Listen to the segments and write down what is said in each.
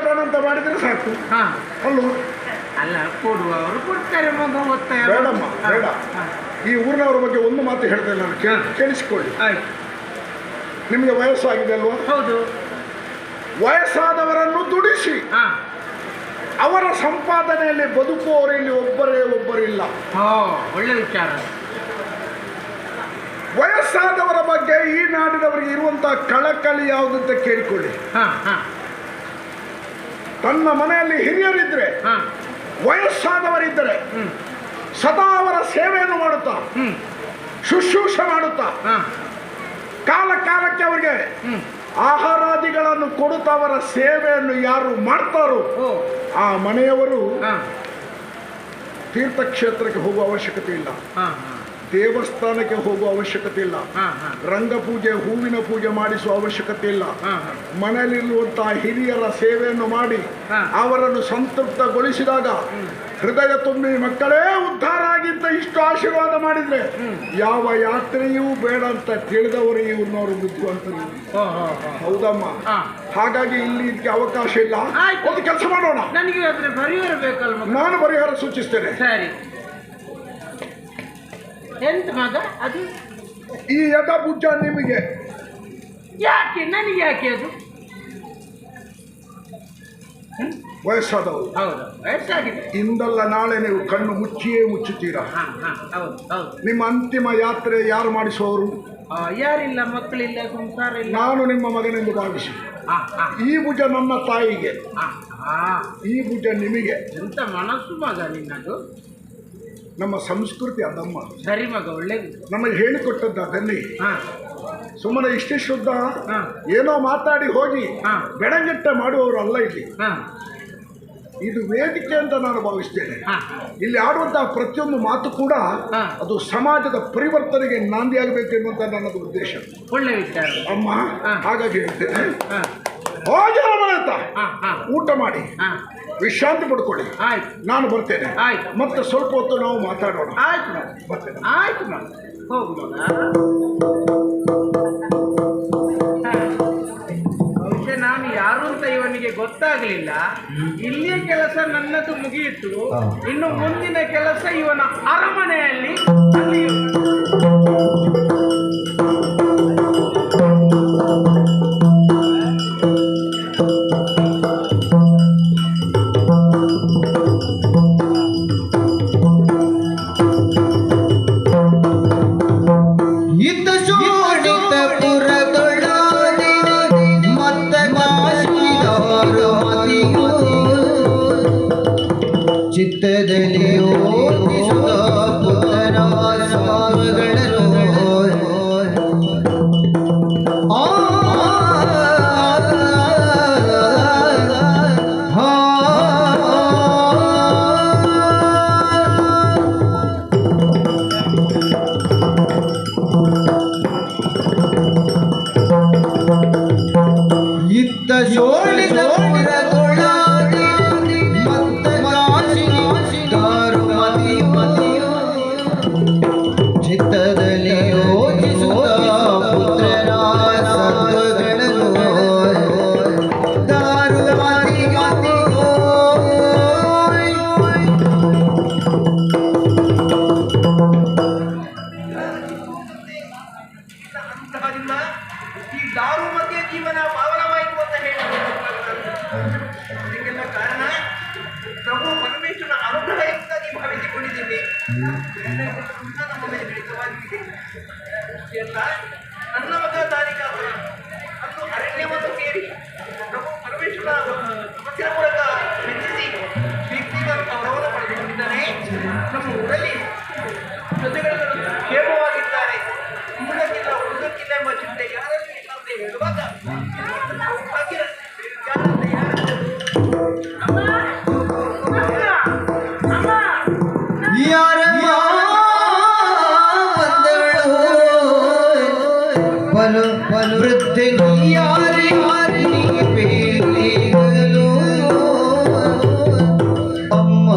ಟಣ ಅಂತ ಮಾಡಿದ್ರೆ ಸಾಕು. ಅಲ್ಲೂ ಅಲ್ಲ, ಕೊಡುವವರು ಕೊಡ್ತಾರೆ, ಮಗ ಒತ್ತಾಯ ಬೇಡಮ್ಮ, ಬೇಡ. ಈ ಊರಿನವ್ರ ಬಗ್ಗೆ ಒಂದು ಮಾತು ಹೇಳ್ತೇನೆ ನಾನು, ಕೇಳಿಸ್ಕೊಳ್ಳಿ. ನಿಮಗೆ ವಯಸ್ಸಾಗಿದೆ ಅಲ್ವಾ? ಹೌದು. ವಯಸ್ಸಾದವರನ್ನು ದುಡಿಸಿ ಅವರ ಸಂಪಾದನೆಯಲ್ಲಿ ಬದುಕುವವರು ಇಲ್ಲಿ ಒಬ್ಬರಿಲ್ಲ. ಒಳ್ಳೆ ವಿಚಾರ. ವಯಸ್ಸಾದವರ ಬಗ್ಗೆ ಈ ನಾಡಿನವರಿಗೆ ಇರುವಂತಹ ಕಳಕಳಿ ಯಾವುದಂತ ಕೇಳಿಕೊಳ್ಳಿ. ತನ್ನ ಮನೆಯಲ್ಲಿ ಹಿರಿಯರಿದ್ರೆ, ವಯಸ್ಸಾದವರಿದ್ದರೆ ಸದಾ ಅವರ ಸೇವೆಯನ್ನು ಮಾಡುತ್ತಾ, ಶುಶ್ರೂಷೆ ಮಾಡುತ್ತಾ, ಕಾಲ ಕಾಲಕ್ಕೆ ಅವರಿಗೆ ಆಹಾರಾದಿಗಳನ್ನು ಕೊಡುತ್ತಾ ಅವರ ಸೇವೆಯನ್ನು ಯಾರು ಮಾಡ್ತಾರೋ ಆ ಮನೆಯವರು ತೀರ್ಥಕ್ಷೇತ್ರಕ್ಕೆ ಹೋಗುವ ಅವಶ್ಯಕತೆ ಇಲ್ಲ, ದೇವಸ್ಥಾನಕ್ಕೆ ಹೋಗುವ ಅವಶ್ಯಕತೆ ಇಲ್ಲ, ರಂಗಪೂಜೆ ಹೂವಿನ ಪೂಜೆ ಮಾಡಿಸುವ ಅವಶ್ಯಕತೆ ಇಲ್ಲ. ಮನೆಯಲ್ಲಿರುವಂತಹ ಹಿರಿಯರ ಸೇವೆಯನ್ನು ಮಾಡಿ ಅವರನ್ನು ಸಂತೃಪ್ತಗೊಳಿಸಿದಾಗ ಹೃದಯ ತುಂಬಿ ಮಕ್ಕಳೇ ಉದ್ಧಾರ ಆಗಿಂತ ಇಷ್ಟು ಆಶೀರ್ವಾದ ಮಾಡಿದ್ರೆ ಯಾವ ಯಾತ್ರೆಯೂ ಬೇಡ ಅಂತ ತಿಳಿದವರು ಇವ್ರನ್ನವರು ಬುದ್ಧಿವಂತರು. ಹೌದಮ್ಮ. ಹಾಗಾಗಿ ಇಲ್ಲಿ ಇದಕ್ಕೆ ಅವಕಾಶ ಇಲ್ಲ. ಒಂದು ಕೆಲಸ ಮಾಡೋಣ, ನನಗೆ ಪರಿಹಾರ ಬೇಕಲ್ವ? ನಾನು ಪರಿಹಾರ ಸೂಚಿಸ್ತೇನೆ. ಸರಿ. ಎಂತ ಮಗ ಅದು? ಈ ಯಥಭುಜ ನಿಮಗೆ ಯಾಕೆ? ನನಗೆ ಯಾಕೆ ಅದು? ವಯಸ್ಸಾದವರು. ಹೌದು, ವಯಸ್ಸಾಗಿದೆ. ಇಂದಲ್ಲ ನಾಳೆ ನೀವು ಕಣ್ಣು ಮುಚ್ಚಿಯೇ ಮುಚ್ಚುತ್ತೀರಾ. ನಿಮ್ಮ ಅಂತಿಮ ಯಾತ್ರೆ ಯಾರು ಮಾಡಿಸುವವರು? ಯಾರಿಲ್ಲ, ಮಕ್ಕಳಿಲ್ಲ, ಸಂಸಾರ ಇಲ್ಲ. ನಾನು ನಿಮ್ಮ ಮಗನೆಂದು ಭಾವಿಸಿ ಈ ಭುಜ ನನ್ನ ತಾಯಿಗೆ, ಈ ಭುಜ ನಿಮಗೆ. ಎಂತ ಮನಸ್ಸು ಮಗ ನಿನ್ನದು. ನಮ್ಮ ಸಂಸ್ಕೃತಿ ಅದಮ್ಮ. ಸರಿ ಮಗ, ಒಳ್ಳೇದು. ನಮಗೆ ಹೇಳಿಕೊಟ್ಟದ್ದು ಅದನ್ನೇ. ಸುಮ್ಮನೆ ಇಷ್ಟೇ ಶುದ್ಧ ಏನೋ ಮಾತಾಡಿ ಹೋಗಿ ಬೆಳಂಗೆಟ್ಟ ಮಾಡುವವರು ಅಲ್ಲ ಇಲ್ಲಿ. ಇದು ವೇದಿಕೆ ಅಂತ ನಾನು ಭಾವಿಸ್ತೇನೆ. ಇಲ್ಲಿ ಆಡುವಂತಹ ಪ್ರತಿಯೊಂದು ಮಾತು ಕೂಡ ಅದು ಸಮಾಜದ ಪರಿವರ್ತನೆಗೆ ನಾಂದಿಯಾಗಬೇಕು ಎನ್ನುವಂತ ನನ್ನದು ಉದ್ದೇಶ. ಒಳ್ಳೆ ವಿಚಾರ ಅಮ್ಮ. ಹಾಗಾಗಿ ಹೇಳ್ತೇನೆ, ಹೋಗಿ ಅಂತ ಊಟ ಮಾಡಿ ವಿಶ್ರಾಂತಿ ಪಡ್ಕೊಳ್ಳಿ. ನಾನು ಬರ್ತೇನೆ. ಮತ್ತೆ ಸ್ವಲ್ಪ ಹೊತ್ತು ನಾವು ಮಾತಾಡೋಣ. ಬರ್ತೇನೆ. ಆಯ್ತು ಹೋಗು. ಬಹುಶಃ ನಾನು ಯಾರು ಅಂತ ಇವನಿಗೆ ಗೊತ್ತಾಗಲಿಲ್ಲ. ಇಲ್ಲಿಯ ಕೆಲಸ ನನ್ನದು ಮುಗಿಯಿತು. ಇನ್ನು ಮುಂದಿನ ಕೆಲಸ ಇವನ ಅರಮನೆಯಲ್ಲಿ. ಚಿತ್ತದಲ್ಲಿ ಯೋಚಿಸುತ್ತ ಪುತ್ರನ ಸಾವುಗಳನ್ನು ಇತ್ತ ಶೋಳಿತ ಚಿತ್ತದಲ್ಲಿ ಯೋಚಿಸುತ್ತ ಪುತ್ರನ ಸತ್ವಗಳನ್ನು ದಾರುವಾದಿ ಈ ದಾರು ಮಧ್ಯೆ ಜೀವನ ಪಾವನವಾಯಿತು ಅಂತ ಹೇಳೋದಕ್ಕೆಲ್ಲ ಕಾರಣ ಪ್ರಭು ಪರಮೇಶ್ವರನ ಅನುಗ್ರಹಕ್ಕಾಗಿ ಭಾವಿಸಿಕೊಂಡಿದ್ದೇವೆ. ನಮ್ಮ ಮೇಲೆ ಹಿಡಿತವಾಗಿದೆ. ನನ್ನ ಮಗ ತಾರಿಕ ಅಂದು ಅರಣ್ಯವನ್ನು ಸೇರಿ ಪ್ರಭು ಪರಮೇಶ್ವರ ತಪಸ್ಸಿನ ಮೂಲಕ ಮೆಚ್ಚಿಸಿ ವ್ಯಕ್ತಿಗತ ಗೌರವವನ್ನು ಪಡೆದುಕೊಂಡಿದ್ದಾನೆ. ನಮ್ಮ ಊರಲ್ಲಿ ಪ್ರಜೆಗಳು ಕ್ಷೇಮವಾಗಿದ್ದಾರೆ. ಹುಡುಗಕ್ಕಿಲ್ಲ ಎಂಬ ಚಿಂತೆ ಯಾರಲ್ಲಿ ಇಲ್ಲ ಅಂತ ಹೇಳುವಾಗ ಯಾರ ಬಂದಳು ಬಲು ವೃದ್ಧಿ ಯಾರಿ ಬೇಗಲು ಅಮ್ಮ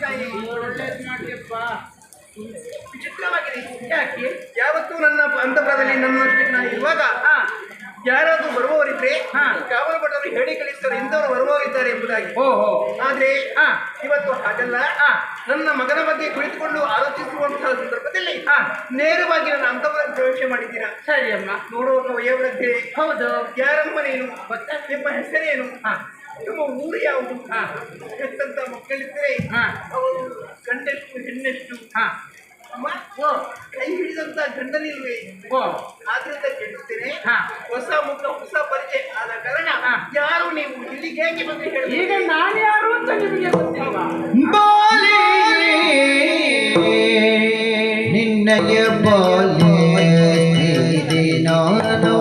ತಾಯಿ ಒಳ್ಳೇದು ಮಾಡಿಯಪ್ಪ. ವಿಚಿತ್ರವಾಗಿದೆ. ಯಾಕೆ? ಯಾವತ್ತೂ ನನ್ನ ಅಂತಃಪುರದಲ್ಲಿ ನನ್ನಷ್ಟಕ್ಕೆ ನಾನು ಇರುವಾಗ ಯಾರಾದ್ರೂ ಬರುವವರಿದ್ರೆ ಕಾವಲು ಭಟರು ಹೇಳಿ ಕಳಿಸ್ತಾರೆ ಇಂಥವರು ಬರುವವರಿದ್ದಾರೆ ಎಂಬುದಾಗಿ. ಓಹೋ. ಆದ್ರೆ ಹಾ. ಇವತ್ತು ಹಾಗಲ್ಲ. ನನ್ನ ಮಗನ ಬಗ್ಗೆ ಕುಳಿತುಕೊಂಡು ಆಲೋಚಿಸುವಂತಹ ಸಂದರ್ಭದಲ್ಲಿ ನೇರವಾಗಿ ನನ್ನ ಅಂತಃಪುರಕ್ಕೆ ಪ್ರವೇಶ ಮಾಡಿದ್ದೀರಾ. ಸರಿ ಅಮ್ಮ. ನೋಡುವಾಗ ವಯೋವೃದ್ಧೆ. ಹೌದು. ಯಾರಮ್ಮ ನೀನು? ನಿಮ್ಮ ಹೆಸರೇನು? ನಿಮ್ಮ ಊರು ಯಾವುದು? ಎಷ್ಟಂತ ಮಕ್ಕಳಿದ್ದರೆ ಅವರು ಗಂಡೆಷ್ಟು ಹೆಣ್ಣೆಷ್ಟು? ಅಮ್ಮ ಕೈ ಹಿಡಿದಂತ ಗಂಡನಿಲ್ವೇ? ಆದ್ರಿಂದ ಕೇಳುತ್ತೇನೆ, ಹೊಸ ಮುಖ ಹೊಸ ಪರಿಚಯ ಆದ ಕಾರಣ ಯಾರು ನೀವು? ಇಲ್ಲಿಗೆ ಹೇಗೆ ಬಂದು ಹೇಳಿ? ಈಗ ನಾನು ಯಾರು ಅಂತ ನಿಮಗೆ ಗೊತ್ತಿಲ್ವಾ? ಬಾಲೆ ನಿನ್ನಯ ಬಾಲೆ ನಾನು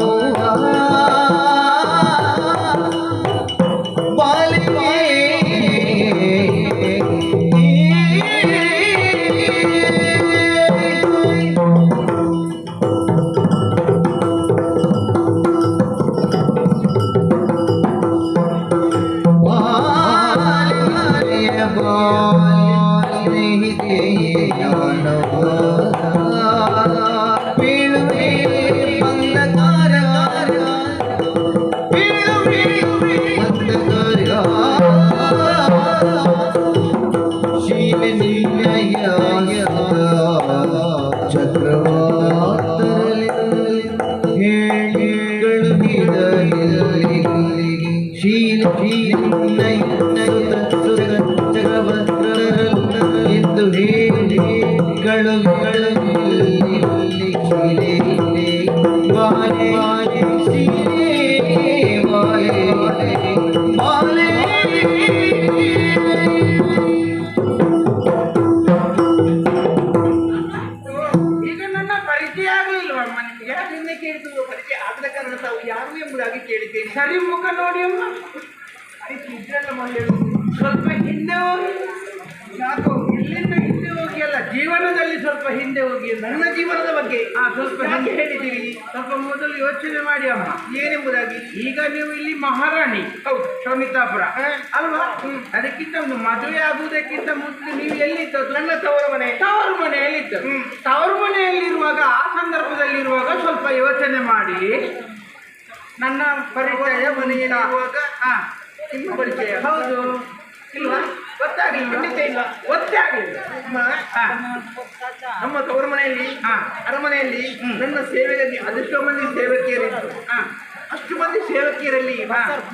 ಸರಿ ಮುಖ ನೋಡಿ ಅಮ್ಮ. ಸ್ವಲ್ಪ ಹಿಂದೆ ಹೋಗಿ. ಯಾಕೋ ಇಲ್ಲಿಂದ ಹಿಂದೆ ಹೋಗಿ ಅಲ್ಲ, ಜೀವನದಲ್ಲಿ ಸ್ವಲ್ಪ ಹಿಂದೆ ಹೋಗಿ. ನನ್ನ ಜೀವನದ ಬಗ್ಗೆ ಸ್ವಲ್ಪ ಹಿಂದೆ ಹೇಳಿದ್ದೀರಿ. ಸ್ವಲ್ಪ ಮೊದಲು ಯೋಚನೆ ಮಾಡಿ ಅಮ್ಮ, ಏನೆಂಬುದಾಗಿ. ಈಗ ನೀವು ಇಲ್ಲಿ ಮಹಾರಾಣಿ. ಹೌದು, ಶೋಣಿತಾಪುರ ಅಲ್ವಾ? ಅದಕ್ಕಿಂತ ಒಂದು ಮದುವೆ ಆಗುವುದಕ್ಕಿಂತ ಮೊದಲು ನೀವು ಎಲ್ಲಿದ್ದದ್ದು? ನನ್ನ ತವರು ಮನೆ. ತವರು ಮನೆಯಲ್ಲಿದ್ದು. ತವರು ಮನೆಯಲ್ಲಿರುವಾಗ, ಆ ಸಂದರ್ಭದಲ್ಲಿರುವಾಗ ಸ್ವಲ್ಪ ಯೋಚನೆ ಮಾಡಿ. ನನ್ನ ಪರಿಚಯ ಮನೆಯಲ್ಲಿರುವಾಗ ನಿಮ್ಮ ಪರಿಚಯ ಹೌದು ಇಲ್ವಾ? ಗೊತ್ತಾಗಲಿಲ್ಲ. ಖಂಡಿತ ಇಲ್ಲ. ಗೊತ್ತೇ ಆಗಲಿಲ್ಲ. ನಮ್ಮ ತವರು ಮನೆಯಲ್ಲಿ ಅರಮನೆಯಲ್ಲಿ ನನ್ನ ಸೇವೆಗಾಗಿ ಅದೆಷ್ಟೋ ಮಂದಿ ಸೇವಕಿಯರಿದ್ರು. ಅಷ್ಟು ಮಂದಿ ಸೇವಕಿಯರಲ್ಲಿ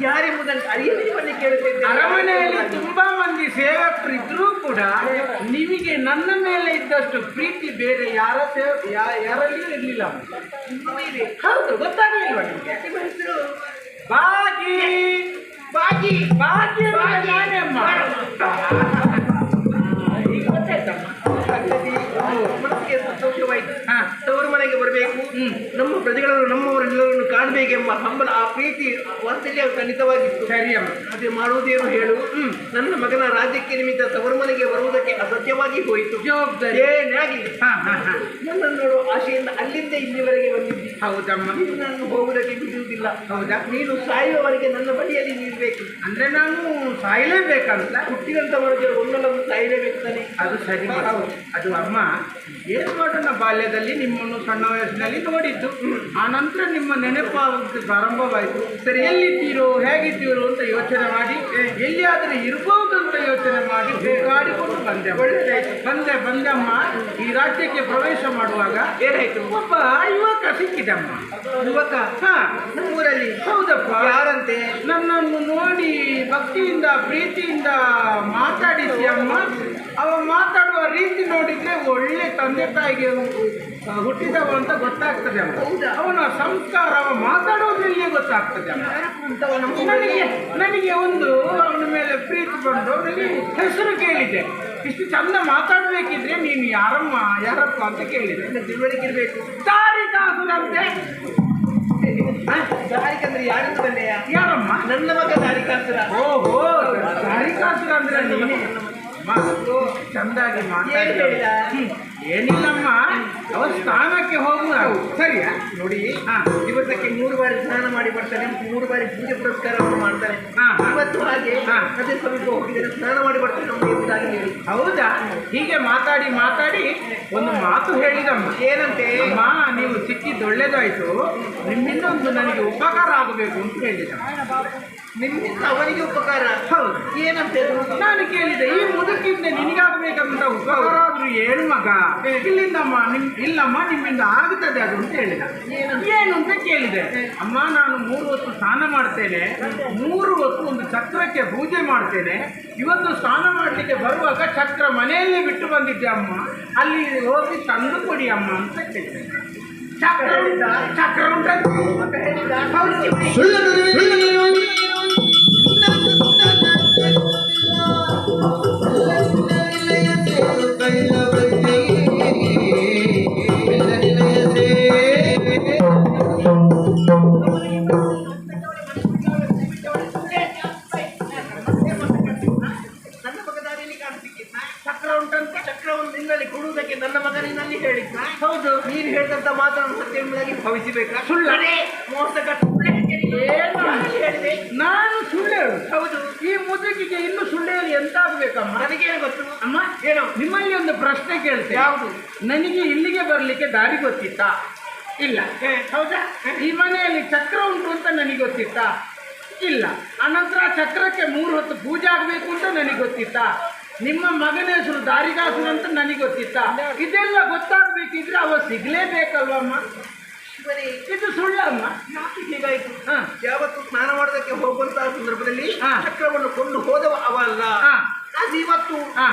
ಯಾರೆಂಬುದನ್ನು ಅರಿಯದೇ ಕೇಳುತ್ತಿದ್ದೆ. ಅರಮನೆಯಲ್ಲಿ ತುಂಬಾ ಮಂದಿ ಸೇವಕರಿದ್ರೂ ಕೂಡ ನಿಮಗೆ ನನ್ನ ಮೇಲೆ ಇದ್ದಷ್ಟು ಪ್ರೀತಿ ಬೇರೆ ಯಾರಲ್ಲಿಯೂ ಇರಲಿಲ್ಲ. ಹೌದು, ಗೊತ್ತಾಗಲಿಲ್ವ ನಿಮಗೆ? ನಿಮ್ಮ ಹೆಸರು ಬಾಗಿ. ಬಾಗಿ. ಬಾಗಿ ನಾನೇ ಅಮ್ಮ. ಈಗ ಗೊತ್ತಾಯ್ತಮ್ಮ. ಮನಸ್ಸಿಗೆ ಸಂತೋಷವಾಯಿತು. ತವರು ಮನೆಗೆ ಬರಬೇಕು, ನಮ್ಮ ಪ್ರಜೆಗಳನ್ನು ನಮ್ಮವರೆಲ್ಲರನ್ನು ಕಾಣಬೇಕೆಂಬ ಹಂಬಲ, ಆ ಪ್ರೀತಿ ವಾತ್ಸಲ್ಯ ಖಂಡಿತವಾಗಿತ್ತು. ಸರಿ ಅಮ್ಮ. ಅದೇ ಮಾಡುವುದೇನು ಹೇಳು. ನನ್ನ ಮಗನ ರಾಜ್ಯಕ್ಕೆ ನಿಮಿತ್ತ ತವರು ಮನೆಗೆ ಬರುವುದಕ್ಕೆ ಅಸತ್ಯವಾಗಿ ಹೋಯಿತು. ಜವಾಬ್ದಾರಿ ಏನೇ ಆಗಿಲ್ಲ. ನನ್ನನ್ನು ನೋಡುವ ಆಶೆಯಿಂದ ಅಲ್ಲಿಂದ ಇಲ್ಲಿವರೆಗೆ ಬಂದಿದ್ದಿ. ಹೌದಮ್ಮ. ನಾನು ಹೋಗುವುದಕ್ಕೆ ಬಿಡುವುದಿಲ್ಲ. ಹೌದಾ? ನೀನು ಸಾಯುವವರೆಗೆ ನನ್ನ ಬಳಿಯಲ್ಲಿ ನಿಲ್ಬೇಕು. ಅಂದ್ರೆ ನಾನು ಸಾಯಲೇಬೇಕಂತ? ಹುಟ್ಟಿದಂತ ಮನುಷ್ಯರು ಒಂದೊಂದು ಸಾಯಲೇಬೇಕು ತಾನೆ. ಅದು ಸರಿ. ಅದು ಅಮ್ಮ, ಏನು ಮಾಡೋಣ, ಬಾಲ್ಯದಲ್ಲಿ ನಿಮ್ಮನ್ನು ಸಣ್ಣ ವಯಸ್ಸಿನಲ್ಲಿ ನೋಡಿದ್ದು, ಆ ನಂತರ ನಿಮ್ಮ ನೆನಪಾಗುತ್ತೆ ಪ್ರಾರಂಭವಾಯಿತು. ಸರಿ, ಎಲ್ಲಿದ್ದೀರೋ ಹೇಗಿದ್ದೀರೋ ಅಂತ ಯೋಚನೆ ಮಾಡಿ, ಎಲ್ಲಿಯಾದರೂ ಇರ್ಬೋದು ಅಂತ ಯೋಚನೆ ಮಾಡಿ ಹುಡುಕಾಡಿಕೊಂಡು ಬಂದೆಮ್ಮ. ಈ ರಾಜ್ಯಕ್ಕೆ ಪ್ರವೇಶ ಮಾಡುವಾಗ ಏನಾಯ್ತು? ಒಬ್ಬ ಯುವಕ ಸಿಕ್ಕಿದಮ್ಮ. ಯುವಕ? ನಮ್ಮೂರಲ್ಲಿ? ಹೌದಪ್ಪ. ಯಾರಂತೆ? ನನ್ನನ್ನು ನೋಡಿ ಭಕ್ತಿಯಿಂದ ಪ್ರೀತಿಯಿಂದ ಮಾತಾಡಿಸಿ ಅಮ್ಮ. ಅವ ಮಾತಾಡುವ ರೀತಿ ನೋಡಿದ್ರೆ ಒಳ್ಳೆ ತಂದೆ ತಾಯಿಗೆ ಹುಟ್ಟಿದವ ಅಂತ ಗೊತ್ತಾಗ್ತದೆ ಅಮ್ಮ. ಅವನ ಸಂಸ್ಕಾರ, ಅವ ಮಾತಾಡೋದ್ರಲ್ಲೇ ಗೊತ್ತಾಗ್ತದೆ ಅಮ್ಮ. ನನಗೆ ಒಂದು ಅವನ ಮೇಲೆ ಪ್ರೀತಿ ಬಂದು ಅವನಿಗೆ ಹೆಸರು ಕೇಳಿದೆ. ಇಷ್ಟು ಚಂದ ಮಾತಾಡಬೇಕಿದ್ರೆ ನೀನು ಯಾರಪ್ಪ ಅಂತ ಕೇಳಿದೆ. ತಿಳುವಳಿಕೆ ಇರಬೇಕು. ದಾರಿಕಾಸುರಂತೆ. ದಾರಿಕಂದ್ರೆ ಯಾರಮ್ಮ? ಯಾರಮ್ಮ? ನನ್ನ ಮಗ ದಾರಿಕಾಸುರ. ಓಹೋ, ದಾರಿಕಾಸುರ ಅಂದ್ರೆ ನೀನು. ಅಮ್ಮ ಚಂದಾಗಿ ಏನ್ ಮಾತಾಡಿ ಹೇಳಿದ? ಏನಿಲ್ಲಮ್ಮ ಅವ ಸ್ಥಾನಕ್ಕೆ ಹೋಗುವ ಸರಿಯಾ ನೋಡಿ ಹಾ. ದಿವಸಕ್ಕೆ 3 ಬಾರಿ ಸ್ನಾನ ಮಾಡಿ ಬರ್ತಾನೆ, 3 ಬಾರಿ ಪೂಜೆ ಪುರಸ್ಕಾರವನ್ನು ಮಾಡ್ತಾನೆ. ಹಾ. ಇವತ್ತು ಹಾಗೆ ಹಾ. ಅದೇ ಸ್ವಲ್ಪ ಹೋಗಿದ್ದೇನೆ, ಸ್ನಾನ ಮಾಡಿ ಬರ್ತಾನೆ ನಮ್ಗೆ ಎಂಬುದಾಗಿ ಹೇಳಿ. ಹೌದಾ ಹೀಗೆ ಮಾತಾಡಿ ಮಾತಾಡಿ ಒಂದು ಮಾತು ಹೇಳಿದಮ್ಮ. ಏನಂತೆ? ಅಮ್ಮ ನೀವು ಸಿಕ್ಕಿದ್ದು ಒಳ್ಳೇದಾಯ್ತು, ನಿಮ್ಮಿಂದ ಒಂದು ನನಗೆ ಉಪಕಾರ ಆಗಬೇಕು ಅಂತ ಹೇಳಿದ. ನಿಮ್ಮಿಂದ ಅವನಿಗೆ ಉಪಕಾರ? ಹೌದು. ಏನಂತೆ ಅದು? ನಾನು ಕೇಳಿದೆ, ಈ ಮುದುಕಿಂದ ನಿನಗಾಗಬೇಕಂತ ಉಪಕಾರ ಆದ್ರೂ ಏನು ಮಗ? ಇಲ್ಲಿಂದಮ್ಮ ಇಲ್ಲಮ್ಮ ನಿಮ್ಮಿಂದ ಆಗುತ್ತದೆ ಅದು ಅಂತ ಹೇಳಿದ. ಏನು ಅಂತ ಕೇಳಿದೆ. ಅಮ್ಮ ನಾನು 3 ಹೊತ್ತು ಸ್ನಾನ ಮಾಡ್ತೇನೆ, 3 ಹೊತ್ತು ಒಂದು ಚಕ್ರಕ್ಕೆ ಪೂಜೆ ಮಾಡ್ತೇನೆ. ಇವತ್ತು ಸ್ನಾನ ಮಾಡಲಿಕ್ಕೆ ಬರುವಾಗ ಚಕ್ರ ಮನೆಯಲ್ಲೇ ಬಿಟ್ಟು ಬಂದಿದ್ದೆ ಅಮ್ಮ, ಅಲ್ಲಿ ಹೋಗಿ ತಂದು ಕೊಡಿ ಅಮ್ಮ ಅಂತ ಕೇಳಿದೆ. ಚಕ್ರ ಉಂಟಂತ ಮತ್ತೆ ಹೇಳಿದ? ನನ್ನ ಮಗ ದಾರಿಯಲ್ಲಿ ಕಾಣಿಸ್ಲಿಕ್ಕಿದ್ನ? ಚಕ್ರ ಉಂಟಂತೆ. ಚಕ್ರವನ್ನು ನಿನ್ನಲ್ಲಿ ಕೊಡುವುದಕ್ಕೆ ನನ್ನ ಮಗನಿನಲ್ಲಿ ಹೇಳಿದ್ನ? ಹೌದು. ನೀನು ಹೇಳಿದಂತ ಮಾತನ್ನು ಸತ್ಯ ಎಂಬುದಾಗಿ ಭಾವಿಸಬೇಕಾ? ಸುಳ್ಳನೆ. ಮೋಸಗಾರ ಹೇಳಿದೆ. ನಾನು ಸುಳ್ಳು ಹೇಳು. ಹೌದು. ಈ ಮುದುಕಿಗೆ ಇನ್ನು ಸುಳ್ಳು ಹೇಳಿ ಎಂತ ಆಗ್ಬೇಕಮ್ಮ? ನನಗೇನು ಗೊತ್ತು? ಅಮ್ಮ ಏನು? ನಿಮ್ಮಲ್ಲಿ ಒಂದು ಪ್ರಶ್ನೆ ಕೇಳ್ತೇನೆ. ಯಾವುದು? ನನಗೆ ಇಲ್ಲಿಗೆ ಬರ್ಲಿಕ್ಕೆ ದಾರಿ ಗೊತ್ತಿತ್ತಾ? ಇಲ್ಲ. ಹೌದಾ? ಈ ಮನೆಯಲ್ಲಿ ಚಕ್ರ ಉಂಟು ಅಂತ ನನಗೆ ಗೊತ್ತಿತ್ತಾ? ಇಲ್ಲ. ಅನಂತರ ಚಕ್ರಕ್ಕೆ 3 ಹೊತ್ತು ಪೂಜೆ ಆಗಬೇಕು ಅಂತ ನನಗೆ ಗೊತ್ತಿತ್ತಾ? ನಿಮ್ಮ ಮಗನ ಹೆಸರು ದಾರಿಗಾಸು ಅಂತ ನನಗೆ ಗೊತ್ತಿತ್ತಾ? ಇದೆಲ್ಲ ಗೊತ್ತಾಗಬೇಕಿದ್ರೆ ಅವ ಸಿಗ್ಲೇಬೇಕಲ್ವಮ್ಮ? ಬರೀ ಇದು ಸುಳ್ಳಮ್ಮ. ಯಾಕೆ ಹೀಗಾಯ್ತು? ಹಾ. ಯಾವತ್ತು ಸ್ನಾನ ಮಾಡೋದಕ್ಕೆ ಹೋಗುವಂತಹ ಸಂದರ್ಭದಲ್ಲಿ ಹಾ. ಚಕ್ರವನ್ನು ಕೊಂಡು ಹೋದವ ಅವ ಅಲ್ಲ. ಹಾ. ಅದು ಇವತ್ತು ಹಾ.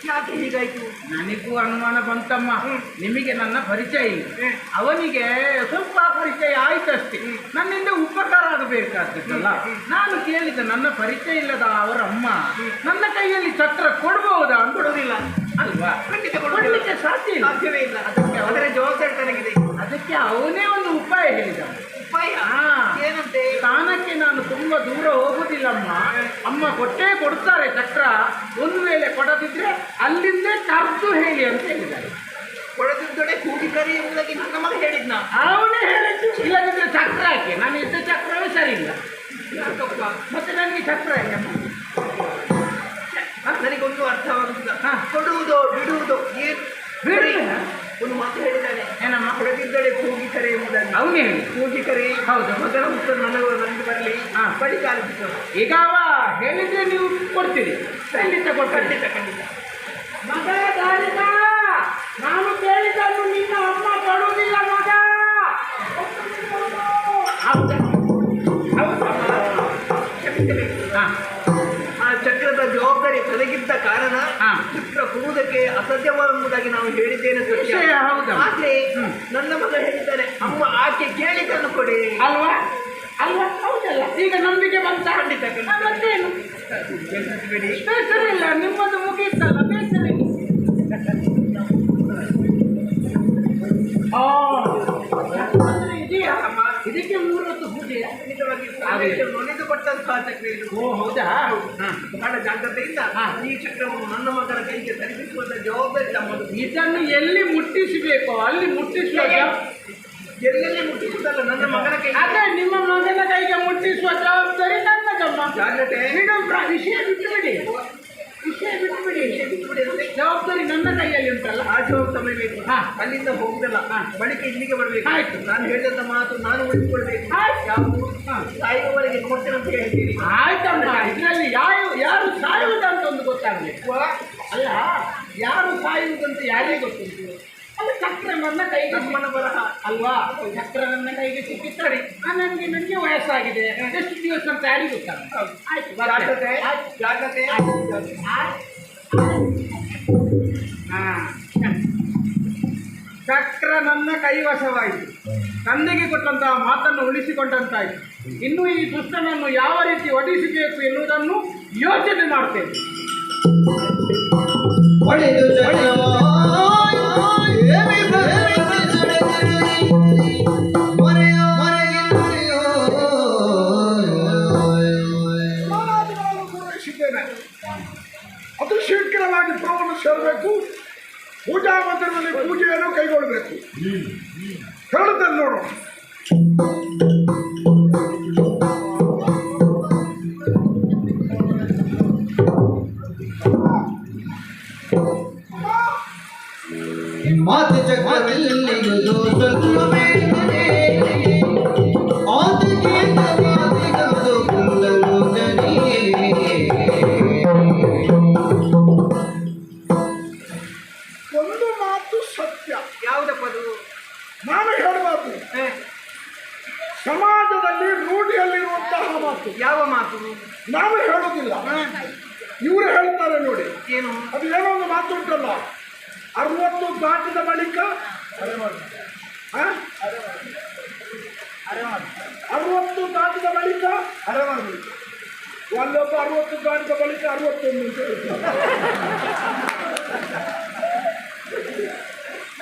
ಯಾಕೆ ಹೀಗಾಯ್ತು? ನನಗೂ ಅನುಮಾನ ಬಂತಮ್ಮ. ನಿಮಗೆ ನನ್ನ ಪರಿಚಯ ಇಲ್ಲ, ಅವನಿಗೆ ಸ್ವಲ್ಪ ಪರಿಚಯ ಆಯ್ತಷ್ಟೇ. ನನ್ನಿಂದ ಉಪಕಾರ ಆಗಬೇಕಾಗ್ತದಲ್ಲ. ನಾನು ಕೇಳಿದ ನನ್ನ ಪರಿಚಯ ಇಲ್ಲದ ಅವರ ಅಮ್ಮ ನನ್ನ ಕೈಯಲ್ಲಿ ಚಕ್ರ ಕೊಡ್ಬಹುದಾ ಅಂತ. ಕೊಡುವುದಿಲ್ಲ ಅಲ್ವಾ? ಖಂಡಿತ ಕೊಡ್ಲಿಕ್ಕೆ ಸಾಧ್ಯ ಇಲ್ಲ. ಸಾಧ್ಯವೇ ಇಲ್ಲ. ಅದರ ಜವಾಬ್ದಾರಿ ತನಗಿದೆ. ಅದಕ್ಕೆ ಅವನೇ ಒಂದು ಉಪಾಯ ಹೇಳಿದ. ಉಪಾಯ ಹಾ. ಏನಂತೆ? ಸ್ಥಾನಕ್ಕೆ ನಾನು ತುಂಬ ದೂರ ಹೋಗುದಿಲ್ಲಮ್ಮ, ಅಮ್ಮ ಕೊಟ್ಟೇ ಕೊಡ್ತಾರೆ ಚಕ್ರ. ಒಂದು ವೇಳೆ ಕೊಡದಿದ್ರೆ ಅಲ್ಲಿಂದೇ ಕರ್ದು ಹೇಳಿ ಅಂತ ಹೇಳಿದ್ದಾರೆ. ಕೊಡದಿದ್ದೊಡೆ ಕೂಗಿ ಕರಿ ಎಂಬುದಾಗಿ ನನ್ನ ಮಗ ಹೇಳಿದ್ನ. ಅವನೇ ಹೇಳಿದ್ದು. ಇಲ್ಲದಿದ್ರೆ ಚಕ್ರ ಹಾಕಿ, ನಾನು ಇದ್ದ ಚಕ್ರವೇ ಸರಿ ಇಲ್ಲ. ಯಾಕಪ್ಪ? ಮತ್ತೆ ನನಗೆ ಚಕ್ರ ಯಾಕಮ್ಮ? ನನಗೊಂದು ಅರ್ಥವಾಗುತ್ತಿಲ್ಲ. ಹಾ. ಕೊಡುವುದೋ ಬಿಡುವುದೋ ಏನು? ಬಿಡುವುದಿಲ್ಲ. ಒಂದು ಮಾತು ಹೇಳಿದ್ದಾನೆ. ಏನಮ್ಮ? ಕೊಡದಿದ್ದೊಡೆ ಕೂಗಿ ಕರೆ ಎಂಬುದಾಗಿ. ಅವನೇ ಹೇಳಿ. ಕೂಗಿ ಕರೆ. ಹೌದು. ಮಗನ ಉತ್ತರ ನನಗೆ ಬರಲಿ. ಹಾ. ಬಳಿಕ ಆಲಿಸಿತು. ಈಗ ಅವ ಹೇಳಿದ್ರೆ ನೀವು ಕೊಡ್ತೀರಿ? ಖಂಡಿತ ಕೊಡ್ತೀನಿ. ಖಂಡಿತ ಖಂಡಿತ. ಮಗ ದಾರಿಕ, ನಾನು ಕೇಳಿದ್ದನ್ನು ನಿನ್ನ ಅಮ್ಮ ಕೊಡುವುದಿಲ್ಲ ಮಗ. ಹೌದಾ? ಹೌದಾ? ಕ್ಷಮಿಸಬೇಕು. ಹಾ. ಆ ಚಕ್ರದ ಜವಾಬ್ದಾರಿ ತನಗಿದ್ದ ಕಾರಣ ಹಾ. ಚಕ್ರ ಕೊಡುವುದಕ್ಕೆ ಅಸಾಧ್ಯವೆಂಬುದಾಗಿ ನಾವು ಹೇಳಿದ್ದೇನೆ ಸತ್ಯ. ವಿಷಯ ಹೌದಾ? ಆದ್ರೆ ನನ್ನ ಮಗ ಹೇಳಿದ್ದಾನೆ, ಅಮ್ಮ ಆಕೆ ಕೇಳಿದ್ದನ್ನು ಕೊಡಿ. ಅಲ್ವಾ? ಅಲ್ವಾ? ಹೌದಲ್ಲ? ಈಗ ನಂಬಿಕೆ ಬಂತ? ಖಂಡಿತ ಖಂಡಿತ. ಮತ್ತೇನು ಬೇಸರಿಸಬೇಡಿ. ಬೇಸರ ಇಲ್ಲ, ನಿಮ್ಮದು ಮುಗಿಯಿತಲ್ಲ, ಬೇಸರ ಇಲ್ಲ. ಅಂದ್ರೆ ಇದೆಯಾ? ಇದಕ್ಕೆ 3 ಹೊತ್ತು ಪೂಜೆಯ? ಖಂಡಿತವಾಗಿ ನೊಲಿದು ಕೊಟ್ಟಂತಹ ಚಕ್ರ ಇದು. ಓ ಹೌದಾ? ಬಹಳ ಜಾಗ್ರತೆಯಿಂದ ಈ ಚಕ್ರವನ್ನು ನನ್ನ ಮಗನ ಕೈಗೆ ತಲುಪಿಸುವಂತ ಜವಾಬ್ದಾರಿ ತಮ್ಮದು. ಇದನ್ನು ಎಲ್ಲಿ ಮುಟ್ಟಿಸಬೇಕೋ ಅಲ್ಲಿ ಮುಟ್ಟಿಸುವ ಎಲ್ಲೆಲ್ಲಿ ಮುಟ್ಟಿಸುವುದಲ್ಲ, ನನ್ನ ಮಗನ ಕೈ. ಅದೇ ನಿಮ್ಮ ಮಗನ ಕೈಗೆ ಮುಟ್ಟಿಸುವ ಜವಾಬ್ದಾರಿ ನನ್ನದಮ್ಮ. ಜಾಗ್ರತೆ. ವಿಷಯ ಬಿಟ್ಟುಬಿಡಿ, ವಿಷಯ ಬಿಟ್ಟುಬಿಡಿ. ಬಿಟ್ಟುಬಿಡಿ ಅಂದ್ರೆ ಜವಾಬ್ದಾರಿ ನನ್ನ ಕೈಯಲ್ಲಿ ಉಂಟಲ್ಲ. ಆಚೆ ಸಮಯ ಬೇಕು. ಹಾ. ಅಲ್ಲಿಂದ ಹೋಗುದಲ್ಲ, ಬಳಿಕ ಇಲ್ಲಿಗೆ ಬರಬೇಕು. ಆಯ್ತು. ನಾನು ಹೇಳಿದಂತ ಮಾತು ನಾನು ಉಳಿಸಿಕೊಳ್ಬೇಕು. ಆಯ್ತು. ಯಾವುದು? ಹಾ. ಸಾಯುವವರೆಗೆ ಕೊಡ್ತೇನೆ ಅಂತ ಹೇಳ್ತೀರಿ. ಆಯ್ತಮ್ಮ. ಇದರಲ್ಲಿ ಯಾರು ಸಾಯುವುದಂತ ಒಂದು ಗೊತ್ತಾಗಬೇಕು. ಅಲ್ಲ, ಯಾರು ಸಾಯುವುದಂತ ಯಾರಿಗೆ ಗೊತ್ತುಂಟು? ಅದು ಚಕ್ರ ನನ್ನ ಕೈಗೆ ನಮ್ಮನ ಬರಹ ಅಲ್ವಾ? ಚಕ್ರ ನನ್ನ ಕೈಗೆ ಸಿಕ್ಕಿತ್ತರಿ. ನನಗೆ ವಯಸ್ಸಾಗಿದೆ, ಎಷ್ಟು ದಿವಸ ಅಂತ ಯಾರಿಗೆ ಗೊತ್ತಾಗ? ಆಯ್ತು, ಜಾಗ್ರತೆ. ಆಯ್ತು. ಜಾಗ್ರತೆ. ಚಕ್ರ ನನ್ನ ಕೈವಶವಾಯಿತು, ತಂದೆಗೆ ಕೊಟ್ಟಂತಹ ಮಾತನ್ನು ಉಳಿಸಿಕೊಂಡಂತಾಯಿತು. ಇನ್ನು ಈ ದುಷ್ಟನನ್ನು ಯಾವ ರೀತಿ ಒಡಿಸಬೇಕು ಎನ್ನುವುದನ್ನು ಯೋಚನೆ ಮಾಡ್ತೇನೆ. ಅದು ಶೀಘ್ರವಾಗಿ ಪೂಜಾ ಮಂದಿರದಲ್ಲಿ ಪೂಜೆಯನ್ನು ಕೈಗೊಳ್ಳಬೇಕು. ಹೇಳುತ್ತೇನೆ ನೋಡು. ಮಾತು ಚಕ್ರವಿಲ್ಲಿರುವುದು ಸ್ವಲ್ಪ ಬೇಡನೆ ಆತಗೇತ ಮಾತಿಗದು ಕುಂದಲು ಜನಿ ಒಂದು ಮಾತು ಸತ್ಯ. ಯಾವುದಪ್ಪ ಅದು? ನಾನು ಹೇಳಬಾರ್ದು. ಸಮಾಜದಲ್ಲಿ ರೂಢಿಯಲ್ಲಿರುವಂತಹ ಮಾತು. ಯಾವ ಮಾತು? ನಾನು ಹೇಳೋದಿಲ್ಲ, ಇವರು ಹೇಳ್ತಾರೆ ನೋಡಿ. ಏನು? ಅದು ಏನೋ ಒಂದು ಮಾತು ಉಂಟಲ್ಲ, 60 ದಾಟಿದ ಬಳಿಕ 60 ದಾಟಿದ ಬಳಿಕ ಅಲ್ಲೊಬ್ಬ 60 ದಾಟಿದ ಬಳಿಕ 61 ಅಂತ ಹೇಳ್ತಾರೆ.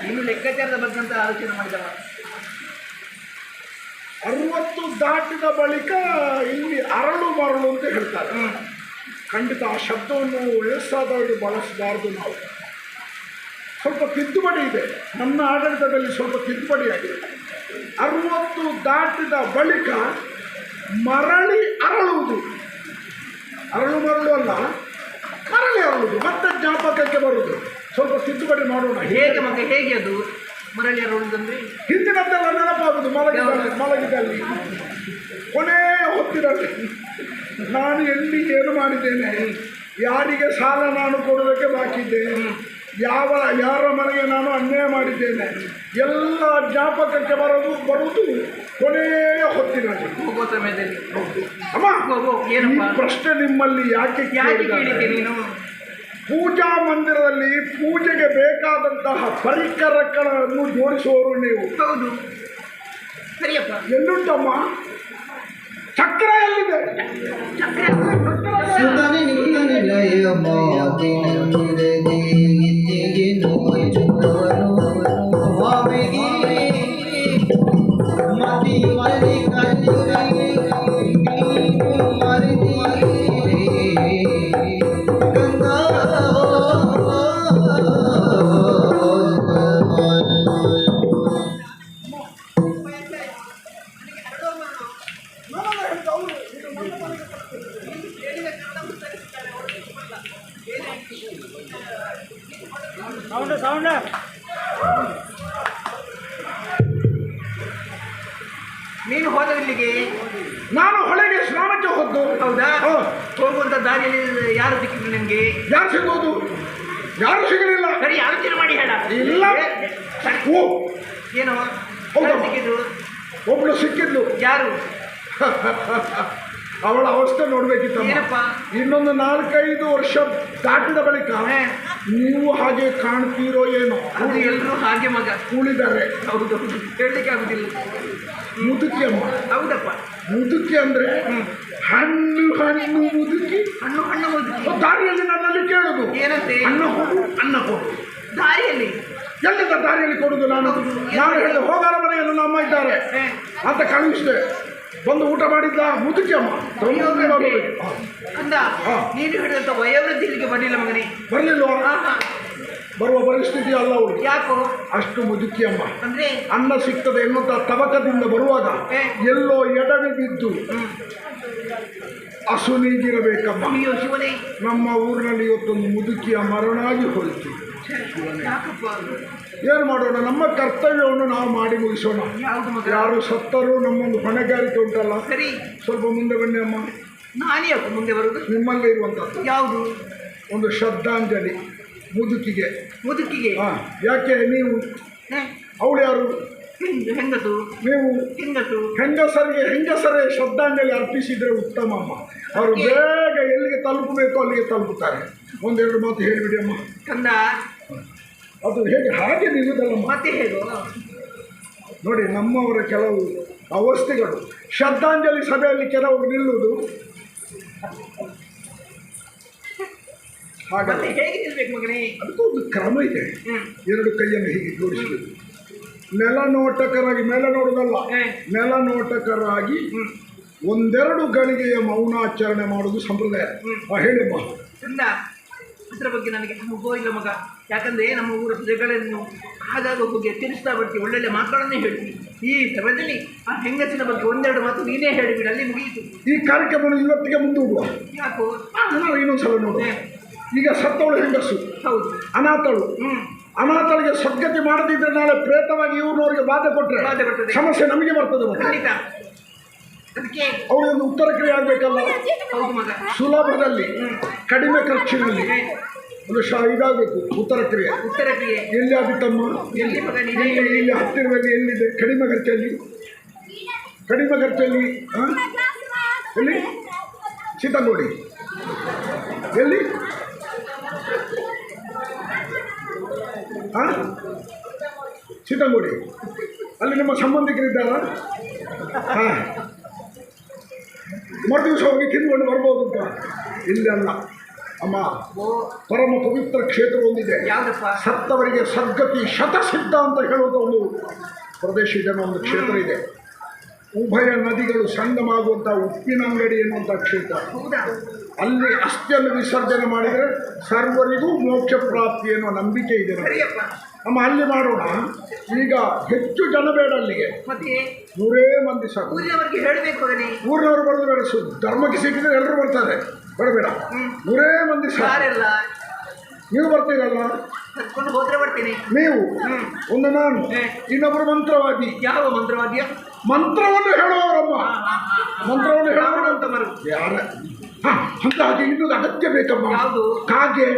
ನೀನು ಲೆಕ್ಕಾಚಾರದ ಬಗ್ಗೆ ಅಂತ ಆಲೋಚನೆ ಮಾಡಿದವ. 60 ದಾಟಿದ ಬಳಿಕ ಇಲ್ಲಿ ಅರಳು ಮರಳು ಅಂತ ಹೇಳ್ತಾರೆ. ಖಂಡಿತ ಆ ಶಬ್ದವನ್ನು ವಯಸ್ಸಾದವರಿಗೆ ಬಳಸಬಾರ್ದು. ನಾವು ಸ್ವಲ್ಪ ತಿದ್ದುಪಡಿ ಇದೆ, ನನ್ನ ಆಡಳಿತದಲ್ಲಿ ಸ್ವಲ್ಪ ತಿದ್ದುಪಡಿ ಆಗಿದೆ. 60 ದಾಟಿದ ಬಳಿಕ ಮರಳಿ ಅರಳುವುದು. ಅರಳು ಮರಳು ಅಲ್ಲ, ಮರಳಿ ಅರಳುವುದು, ಮತ್ತೆ ಜ್ಞಾಪಕಕ್ಕೆ ಬರುವುದು. ಸ್ವಲ್ಪ ತಿದ್ದುಪಡಿ ಮಾಡೋಣ. ಹೇಗೆ ಮತ್ತೆ ಹೇಗೆ ಅದು ಮರಳಿ ಅರಳುವುದಂದ್ರೆ? ಹಿಂದಿನದ್ದೆಲ್ಲ ನೆನಪಾಗುವುದು. ಮಲಗಿದಲ್ಲಿ ಕೊನೆ ಹೊತ್ತಿನಲ್ಲಿ ನಾನು ಎಲ್ಲಿ ಏನು ಮಾಡಿದ್ದೇನೆ, ಯಾರಿಗೆ ಸಾಲ ನಾನು ಕೊಡೋದಕ್ಕೆ ಬಾಕಿ ಇದ್ದೇನೆ, ಯಾರ ಮನೆಗೆ ನಾನು ಅನ್ಯಾಯ ಮಾಡಿದ್ದೇನೆ, ಎಲ್ಲ ಜ್ಞಾಪಕಕ್ಕೆ ಬರುವುದು ಕೊನೆಯ ಹೊತ್ತಿನಲ್ಲಿ, ಹೋಗುವ ಸಮಯದಲ್ಲಿ. ಅಮ್ಮ ಈ ಏನಪ್ಪ ಪ್ರಶ್ನೆ ನಿಮ್ಮಲ್ಲಿ ಯಾಕೆ ಕೇಳಿದ್ದೆ ನೀನು? ಪೂಜಾ ಮಂದಿರದಲ್ಲಿ ಪೂಜೆಗೆ ಬೇಕಾದಂತಹ ಪರಿಕರಗಳನ್ನು ಜೋಡಿಸುವವರು ನೀವು. ಹೌದು, ಸರಿಯಪ್ಪ. ಎಲ್ಲುಂಟಮ್ಮ ಚಕ್ರ? ಎಲ್ಲಿದೆ ಸುಧನೆ ನಿನ್ನ ನಿಲಯ ಮಾತಿನಂತಿರದೆ ಇತ್ತಿಗೆ ನೋಯುತ್ತವನು ವಾವಿಗೆ ಮತಿ ಮರಿ ಕಲಿರಲಿ ನೀನು ಮರಿದಿರಿ ಗಂಗಾ ನೀನು ಹೋದ ಇಲ್ಲಿಗೆ? ನಾನು ಹೊಳೆಗೆ ಸ್ನಾನಕ್ಕೆ ಹೋದ್ದು. ಹೌದಾ? ಹ. ಹೋಗುವಂತ ದಾರಿಯಲ್ಲಿ ಯಾರು ಸಿಕ್ಕಿದ್ರು ನಿಮ್ಗೆ? ಯಾರು ಸಿಗೋದು? ಯಾರು ಸಿಗಲಿಲ್ಲ. ಸರಿ, ಆಲೋಚನೆ ಮಾಡಿ ಹೇಳ. ಇಲ್ಲ. ಓ, ಏನೋ ಹೌದು. ಯಾರು ಸಿಕ್ಕಿದ್ರು? ಒಬ್ಳು ಸಿಕ್ಕಿದ್ಲು. ಯಾರು? ಅವಳ ಅವಸ್ಥೆ ನೋಡ್ಬೇಕಿತ್ತಮ್ಮ. ಏನಪ್ಪ? ಇನ್ನೊಂದು 4-5 ವರ್ಷ ದಾಟಿದ ಬಳಿಕ ನೀವು ಹಾಗೆ ಕಾಣ್ತೀರೋ ಏನೋ. ಅದು ಎಲ್ಲರೂ ಹಾಗೆ ಮಗ ಉಳಿದರೆ ಹೌದು, ಹೇಳಲಿಕ್ಕೆ ಆಗುದಿಲ್ಲ. ಮುದುಕಿ ಅಮ್ಮ. ಹೌದಪ್ಪ. ಮುದುಕಿ ಅಂದ್ರೆ ಹಣ್ಣು ಮುದುಕಿ. ಹಣ್ಣು ಮುದುಕಿ. ದಾರಿಯಲ್ಲಿ ನನ್ನಲ್ಲಿ ಕೇಳುದು, ಏನಂತೆ? ಅನ್ನ ಕೊಡು. ದಾರಿಯಲ್ಲಿ ಎಲ್ಲಿದ್ದ ದಾರಿಯಲ್ಲಿ ಕೊಡುದು? ನಾನು ಹೇಳಿದೆ ಹೋಗಾರ ಮನೆಯಲ್ಲಿ ನಮ್ಮ ಅಮ್ಮ ಇದ್ದಾರೆ ಅಂತ ಕಳುಹಿಸಿದೆ. ಬಂದು ಊಟ ಮಾಡಿದ್ದ ಮುದುಕಿ ಅಮ್ಮ. ಅಂದ ನೀನು ಹೇಳಿದಂತ ವಯೋವೃದ್ಧಿ ಇಲ್ಲಿಗೆ ಬರಲಿಲ್ಲ ಮಗನೇ? ಬರಲಿಲ್ವಾ? ಬರುವ ಪರಿಸ್ಥಿತಿ ಅಲ್ಲ ಅವಳು. ಯಾಕೋ? ಅಷ್ಟು ಮುದುಕಿ ಅಮ್ಮ. ಅಂದ್ರೆ ಅನ್ನ ಸಿಗ್ತದೆ ಎನ್ನುವಂತ ತವಕದಿಂದ ಬರುವಾಗ ಎಲ್ಲೋ ಎಡವಿ ಬಿದ್ದು ಅಸುನೀಗಿರಬೇಕಮ್ಮ. ಅಯ್ಯೋ ಶಿವನೇ, ನಮ್ಮ ಊರಿನಲ್ಲಿ ಇವತ್ತೊಂದು ಮುದುಕಿಯ ಮರಣಾಗಿ ಹೋಯಿತು. ಯಾಕಪ್ಪ? ಏನು ಮಾಡೋಣ, ನಮ್ಮ ಕರ್ತವ್ಯವನ್ನು ನಾವು ಮಾಡಿ ಮುಗಿಸೋಣ. ಯಾವುದು ಮಗ? ಯಾರು ಸತ್ತರೂ ನಮ್ಮೊಂದು ಹೊಣೆಗಾರಿಕೆ ಉಂಟಲ್ಲ. ಸರಿ, ಸ್ವಲ್ಪ ಮುಂದೆ ಬನ್ನಿ ಅಮ್ಮ. ನಾನೇ ಯಾಕೆ ಮುಂದೆ ಬರುದು? ನಿಮ್ಮಲ್ಲೇ ಇರುವಂಥದ್ದು ಯಾವುದು? ಒಂದು ಶ್ರದ್ಧಾಂಜಲಿ ಮುದುಕಿಗೆ. ಮುದುಕಿಗೆ? ಯಾಕೆ ನೀವು? ಅವಳು ಯಾರು? ಹೆಂಗಸು. ನೀವು ಹೆಂಗಸು. ಹೆಂಗಸರೇ ಶ್ರದ್ಧಾಂಜಲಿ ಅರ್ಪಿಸಿದರೆ ಉತ್ತಮ ಅಮ್ಮ. ಅವರು ಬೇಗ ಎಲ್ಲಿಗೆ ತಲುಪಬೇಕು ಅಲ್ಲಿಗೆ ತಲುಪುತ್ತಾರೆ. ಒಂದೆರಡು ಮಾತು ಹೇಳಿಬಿಡಿ ಅಮ್ಮ. ಕಂದ, ಅದು ಹಾಗೆ ನಿಲ್ಲುವುದಲ್ಲಮ್ಮ. ಮತ್ತೆ ಹೇಳು. ನೋಡಿ, ನಮ್ಮವರ ಕೆಲವು ಅವಸ್ಥೆಗಳು ಶ್ರದ್ಧಾಂಜಲಿ ಸಭೆಯಲ್ಲಿ ಕೆಲವು ನಿಲ್ಲುವುದು ಹಾಗೆ. ಮತ್ತೆ ಹೇಗೆ ನಿಲ್ಬೇಕು ಮಗನೇ? ಅದಕ್ಕೊಂದು ಕ್ರಮ ಇದೆ. ಎರಡು ಕೈಯನ್ನು ಹೀಗೆ ಜೋಡಿಸಬೇಕು. ನೆಲನೋಟಕರಾಗಿ, ಮೇಲೆ ನೋಡುವುದಲ್ಲ, ನೆಲನೋಟಕರಾಗಿ ಒಂದೆರಡು ಗಳಿಗೆಯ ಮೌನಾಚರಣೆ ಮಾಡುವುದು ಸಂಪ್ರದಾಯ. ಹೇಳಿಮ್ಮ. ಕಂದ, ಇದರ ಬಗ್ಗೆ ನನಗೆ ಅನುಭವ ಇಲ್ಲ ಮಗ. ಯಾಕಂದ್ರೆ ನಮ್ಮ ಊರ ಪ್ರಜೆಗಳನ್ನು ಆಗಾಗ ಹೋಗಿ ತಿಳಿಸ್ತಾ ಬರ್ತೀವಿ, ಒಳ್ಳೊಳ್ಳೆ ಮಾತುಗಳನ್ನೇ ಹೇಳ್ತೀವಿ. ಈ ಸಭೆಯಲ್ಲಿ ಆ ಹೆಂಗಸಿನ ಬಗ್ಗೆ ಒಂದೆರಡು ಮಾತು ನೀನೇ ಹೇಳಿಬಿಡಿ, ಅಲ್ಲಿ ಮುಗಿಯಿತು. ಈ ಕಾರ್ಯಕ್ರಮವನ್ನು ಇವತ್ತಿಗೆ ಮುಂದೂಡುವ. ಯಾಕೋ? ನಾವು ಇನ್ನೊಂದ್ಸಲ ನೋಡುವ. ಈಗ ಸತ್ತವಳು ಹೆಂಗಸು, ಹೌದು, ಅನಾಥಳು. ಅನಾಥಳಿಗೆ ಸದ್ಗತಿ ಮಾಡದಿದ್ರೆ ನಾಳೆ ಪ್ರೇತವಾಗಿ ಇವ್ರನ್ನವ್ರಿಗೆ ಬಾಧೆ ಕೊಟ್ಟರೆ ಬಾಧೆ ಬರ್ತದೆ. ಸಮಸ್ಯೆ ನಮಗೆ ಬರ್ತದೆ. ಖಂಡಿತ. ಅದಕ್ಕೆ ಅವಳಿಗೊಂದು ಉತ್ತರ ಕ್ರಿಯೆ ಆಗಬೇಕಲ್ಲ. ಹೌದು ಮಗ. ಸುಲಭದಲ್ಲಿ ಕಡಿಮೆ ಖರ್ಚಿನಲ್ಲಿ ಒಂದು ಇದಾಗಬೇಕು ಉತ್ತರ ಕ್ರಿಯೆ. ಉತ್ತರ ಕ್ರಿಯೆ ಎಲ್ಲಿ ಆಗುತ್ತಮ್ಮ? ಎಲ್ಲಿ ಮಗ ನೀನೇ ಇಲ್ಲಿ ಇಲ್ಲಿ ಹತ್ತಿರದಲ್ಲಿ ಎಲ್ಲಿದೆ? ಕಡಿಮೆ ಖರ್ಚಲ್ಲಿ. ಕಡಿಮೆ ಖರ್ಚಲ್ಲಿ ಎಲ್ಲಿ? ಚಿತ್ತಂಗೋಡಿ. ಎಲ್ಲಿ? ಚಿತ್ತಂಗೋಡಿ. ಅಲ್ಲಿ ನಿಮ್ಮ ಸಂಬಂಧಿಕರಿದ್ದಾರಾ? ಹಾಂ, ಮರುದಿವಸ ಹೋಗಿ ತಿಂದುಕೊಂಡು ಬರ್ಬೋದು ಅಂತ. ಇಲ್ಲಿ ಅಲ್ಲ ಅಮ್ಮ, ಪರಮ ಪವಿತ್ರ ಕ್ಷೇತ್ರ ಒಂದಿದೆ. ಯಾವ್ದಪ್ಪ? ಸತ್ತವರಿಗೆ ಸದ್ಗತಿ ಶತಸಿದ್ಧ ಅಂತ ಹೇಳುವಂಥ ಒಂದು ಪ್ರದೇಶ ಇದೆ, ಒಂದು ಕ್ಷೇತ್ರ ಇದೆ. ಉಭಯ ನದಿಗಳು ಸಂಗಮಾಗುವಂಥ ಉಪ್ಪಿನಂಗಡಿ ಎನ್ನುವಂಥ ಕ್ಷೇತ್ರ. ಹೌದಾ? ಅಲ್ಲಿ ಅಸ್ಥಿಯನ್ನು ವಿಸರ್ಜನೆ ಮಾಡಿದರೆ ಸರ್ವರಿಗೂ ಮೋಕ್ಷ ಪ್ರಾಪ್ತಿ ಎನ್ನುವ ನಂಬಿಕೆ ಇದೆ ನಮಗೆ. ಸರಿಯಪ್ಪ. ಅಮ್ಮ, ಅಲ್ಲಿ ಮಾಡೋಣ. ಈಗ ಹೆಚ್ಚು ಜನ ಬೇಡ ಅಲ್ಲಿಗೆ, ಮತ್ತೆ 100 ಮಂದಿ ಸಾಕು. ಊರಿನವರಿಗೆ ಹೇಳಬೇಕು ಮಗನೇ. ಊರಿನವರು ಬರೋದು ಬೇಡ, ಧರ್ಮಕ್ಕೆ ಸಿಕ್ಕಿದ್ರೆ ಎಲ್ಲರೂ ಬರ್ತಾರೆ. ಬೇಡ 100 ಮಂದಿ ಸಾಕು. ಯಾರೆಲ್ಲ ನೀವು ಬರ್ತೀರಲ್ಲ? ಕರ್ಕೊಂಡು ಹೋದ್ರೆ ಬರ್ತೀನಿ. ನೀವು ಒಂದು, ನಾನು, ಇನ್ನೊಬ್ಬರು ಮಂತ್ರವಾದಿ. ಯಾವ ಮಂತ್ರವಾದ್ಯ? ಮಂತ್ರವನ್ನು ಹೇಳುವವರಮ್ಮ. ಮಂತ್ರವನ್ನು ಹೇಳೋರು ಅಂತ ಮರು ಯಾರ? ಅಂತ ಹಾಗೆ ಇನ್ನೊಂದು ಅಗತ್ಯ ಬೇಕಮ್ಮ. ಯಾವುದು? ಕಾಗೆ.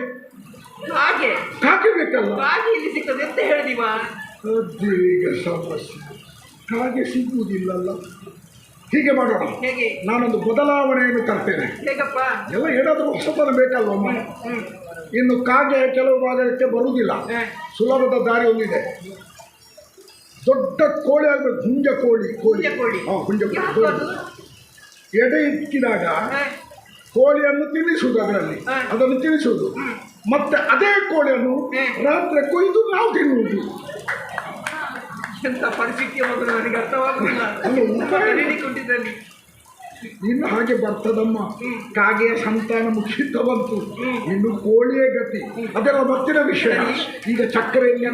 ಹಾಗೆ ಕಾಗೆ ಬೇಕಲ್ಲ? ಹಾಗೆ ಇಲ್ಲಿ ಸಿಗ್ತದೆ ಅಂತ ಹೇಳಿದೀವ. ಅದೀಗ ಸಮಸ್ಯೆ. ಕಾಗೆ ಸಿಗುವುದಿಲ್ಲಲ್ಲ. ಹೀಗೆ ಮಾಡೋಣ. ಹೇಗೆ? ನಾನೊಂದು ಬದಲಾವಣೆಯನ್ನು ತರ್ತೇನೆ. ಹೇಗಪ್ಪ? ಎಲ್ಲ ಏನಾದರೂ ಹೊಸತನ ಬೇಕಲ್ವಮ್ಮ. ಇನ್ನು ಕಾಗೆ ಕೆಲವು ಭಾಗಕ್ಕೆ ಬರುವುದಿಲ್ಲ. ಸುಲಭದ ದಾರಿ ಒಂದಿದೆ. ದೊಡ್ಡ ಕೋಳಿ ಆಗಬೇಕು, ಹುಂಜ ಕೋಳಿ. ಹುಂಜ ಕೋಳಿ. ಹಾಂ, ಹುಂಜ ಯಾವುದು ಕೋಳಿ. ಅದು? ಎಡೆ ಇಕ್ಕಿದಾಗ ಕೋಳಿಯನ್ನು ತಿನ್ನಿಸುವುದು, ಅದರಲ್ಲಿ ಅದನ್ನು ತಿನ್ನಿಸುವುದು. ಮತ್ತೆ ಅದೇ ಕೋಳಿಯನ್ನು ರಾತ್ರಿ ಕೊಯ್ದು ನಾವು ತಿನ್ನುವುದು. ಎಂತ ಪರಿಸ್ಥಿತಿ ಅನ್ನೋದು ನನಗೆ ಅರ್ಥವಾಗುದಿಲ್ಲ. ಹೇಳಿಕೊಂಡಿದ್ದಲ್ಲಿ ಇನ್ನು ಹಾಗೆ ಬರ್ತದಮ್ಮ. ಕಾಗೆಯ ಸಂತಾನ ಮುಗಿತ ಬಂತು, ಇನ್ನು ಕೋಳಿಯೇ ಗತಿ. ಅದೆಲ್ಲ ಮತ್ತಿನ ವಿಷಯ. ಈಗ ಚಕ್ರೆಯಲ್ಲಿ